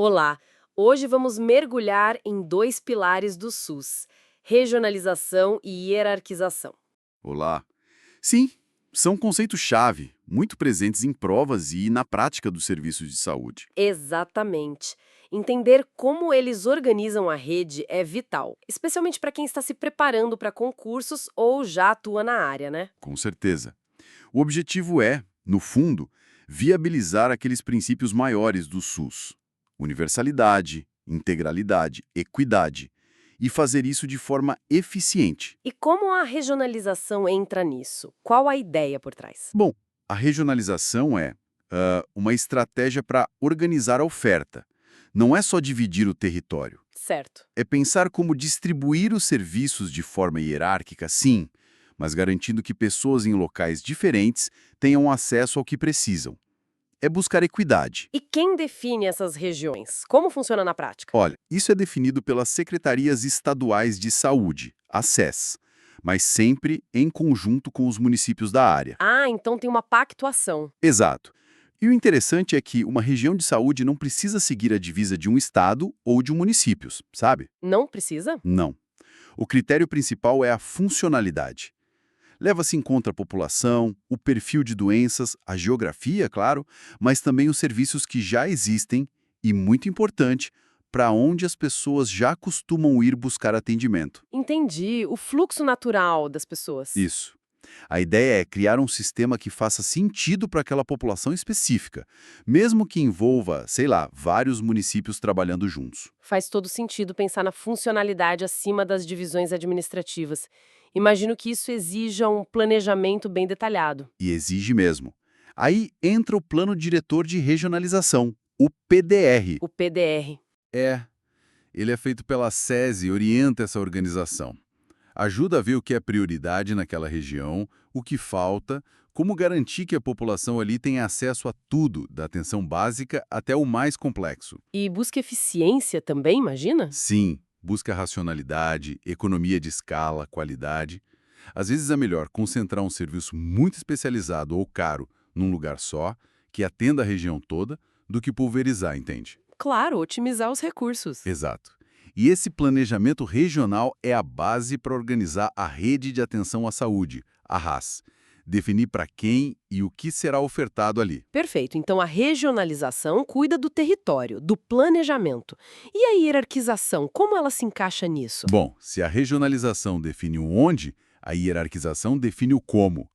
Olá! Hoje vamos mergulhar em dois pilares do SUS: regionalização e hierarquização. Olá. Sim, são conceitos-chave, muito presentes em provas e na prática dos serviços de saúde. Exatamente. Entender como eles organizam a rede é vital, especialmente para quem está se preparando para concursos ou já atua na área, né? Com certeza. O objetivo é, no fundo, viabilizar aqueles princípios maiores do SUS: universalidade, integralidade, equidade, e fazer isso de forma eficiente. E como a regionalização entra nisso? Qual a ideia por trás? Bom, a regionalização é uma estratégia para organizar a oferta. Não é só dividir o território. Certo. É pensar como distribuir os serviços de forma hierárquica, sim, mas garantindo que pessoas em locais diferentes tenham acesso ao que precisam. É buscar equidade. E quem define essas regiões? Como funciona na prática? Olha, isso é definido pelas Secretarias Estaduais de Saúde, a SES, mas sempre em conjunto com os municípios da área. Ah, então tem uma pactuação. Exato. E o interessante é que uma região de saúde não precisa seguir a divisa de um estado ou de um município, sabe? Não precisa? Não. O critério principal é a funcionalidade. Leva-se em conta a população, o perfil de doenças, a geografia, claro, mas também os serviços que já existem e, muito importante, para onde as pessoas já costumam ir buscar atendimento. Entendi. O fluxo natural das pessoas. Isso. A ideia é criar um sistema que faça sentido para aquela população específica, mesmo que envolva, sei lá, vários municípios trabalhando juntos. Faz todo sentido pensar na funcionalidade acima das divisões administrativas. Imagino que isso exija um planejamento bem detalhado. E exige mesmo. Aí entra o Plano Diretor de Regionalização, o PDR. O PDR. É, ele é feito pela SESI e orienta essa organização. Ajuda a ver o que é prioridade naquela região, o que falta, como garantir que a população ali tenha acesso a tudo, da atenção básica até o mais complexo. E busca eficiência também, imagina? Sim, busca racionalidade, economia de escala, qualidade. Às vezes é melhor concentrar um serviço muito especializado ou caro num lugar só, que atenda a região toda, do que pulverizar, entende? Claro, otimizar os recursos. Exato. E esse planejamento regional é a base para organizar a rede de atenção à saúde, a RAS. Definir para quem e o que será ofertado ali. Perfeito. Então a regionalização cuida do território, do planejamento. E a hierarquização, como ela se encaixa nisso? Bom, se a regionalização define o onde, a hierarquização define o como.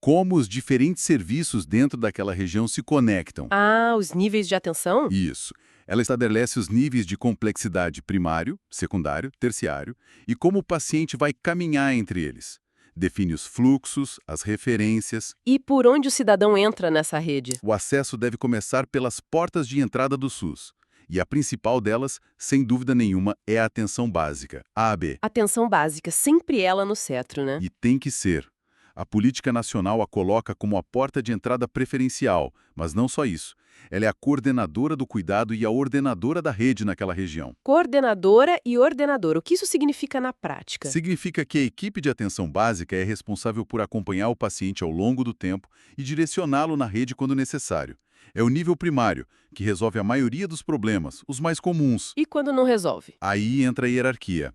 Como os diferentes serviços dentro daquela região se conectam. Ah, os níveis de atenção? Isso. Ela estabelece os níveis de complexidade primário, secundário, terciário e como o paciente vai caminhar entre eles. Define os fluxos, as referências. E por onde o cidadão entra nessa rede? O acesso deve começar pelas portas de entrada do SUS. E a principal delas, sem dúvida nenhuma, é a atenção básica, a AB. Atenção básica, sempre ela no cetro, né? E tem que ser. A política nacional a coloca como a porta de entrada preferencial, mas não só isso. Ela é a coordenadora do cuidado e a ordenadora da rede naquela região. Coordenadora e ordenador. O que isso significa na prática? Significa que a equipe de atenção básica é responsável por acompanhar o paciente ao longo do tempo e direcioná-lo na rede quando necessário. É o nível primário, que resolve a maioria dos problemas, os mais comuns. E quando não resolve? Aí entra a hierarquia.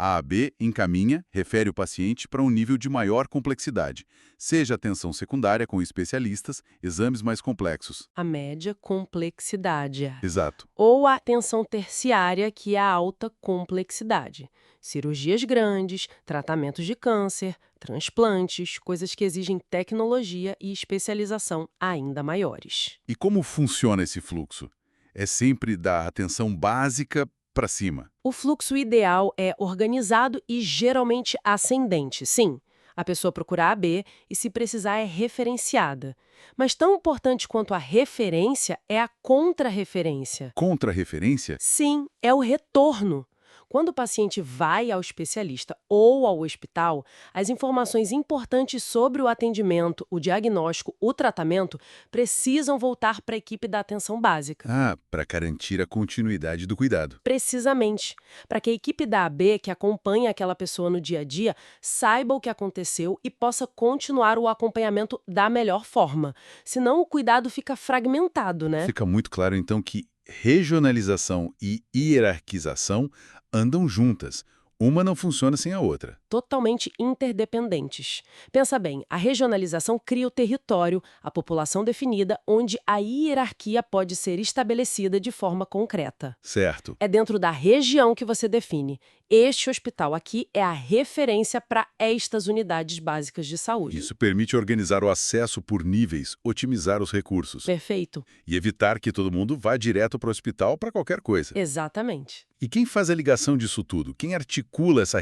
A AB encaminha, refere o paciente para um nível de maior complexidade, seja atenção secundária com especialistas, exames mais complexos. A média complexidade. Exato. Ou a atenção terciária, que é a alta complexidade. Cirurgias grandes, tratamentos de câncer, transplantes, coisas que exigem tecnologia e especialização ainda maiores. E como funciona esse fluxo? É sempre da atenção básica para cima. O fluxo ideal é organizado e geralmente ascendente, sim. A pessoa procura a AB e, se precisar, é referenciada. Mas tão importante quanto a referência é a contrarreferência. Contra-referência? Sim, é o retorno. Quando o paciente vai ao especialista ou ao hospital, as informações importantes sobre o atendimento, o diagnóstico, o tratamento precisam voltar para a equipe da atenção básica. Ah, para garantir a continuidade do cuidado. Precisamente, para que a equipe da AB, que acompanha aquela pessoa no dia a dia, saiba o que aconteceu e possa continuar o acompanhamento da melhor forma. Senão o cuidado fica fragmentado, né? Fica muito claro, então, que regionalização e hierarquização andam juntas. Uma não funciona sem a outra. Totalmente interdependentes. Pensa bem, a regionalização cria o território, a população definida, onde a hierarquia pode ser estabelecida de forma concreta. Certo. É dentro da região que você define. Este hospital aqui é a referência para estas unidades básicas de saúde. Isso permite organizar o acesso por níveis, otimizar os recursos Perfeito? e evitar que todo mundo vá direto para o hospital para qualquer coisa. Exatamente. E quem faz a ligação disso tudo? Quem articula essa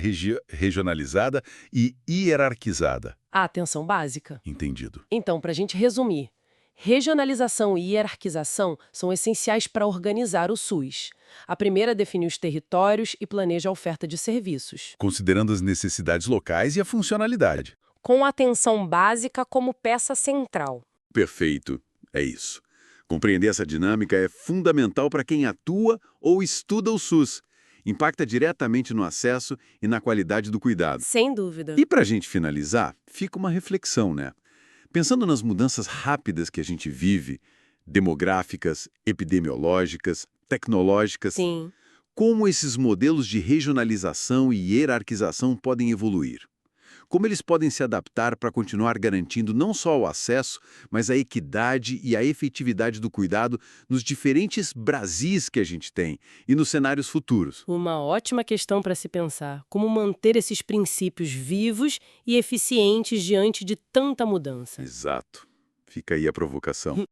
regionalizada e hierarquizada? A atenção básica. Entendido. Então, para a gente resumir, regionalização e hierarquização são essenciais para organizar o SUS. A primeira define os territórios e planeja a oferta de serviços, Considerando as necessidades locais e a funcionalidade. com a atenção básica como peça central. Perfeito. É isso. Compreender essa dinâmica é fundamental para quem atua ou estuda o SUS. Impacta diretamente no acesso e na qualidade do cuidado. Sem dúvida. E para a gente finalizar, fica uma reflexão, né? Pensando nas mudanças rápidas que a gente vive, demográficas, epidemiológicas, tecnológicas, Sim. como esses modelos de regionalização e hierarquização podem evoluir? Como eles podem se adaptar para continuar garantindo não só o acesso, mas a equidade e a efetividade do cuidado nos diferentes Brasis que a gente tem e nos cenários futuros? Uma ótima questão para se pensar. Como manter esses princípios vivos e eficientes diante de tanta mudança? Exato. Fica aí a provocação.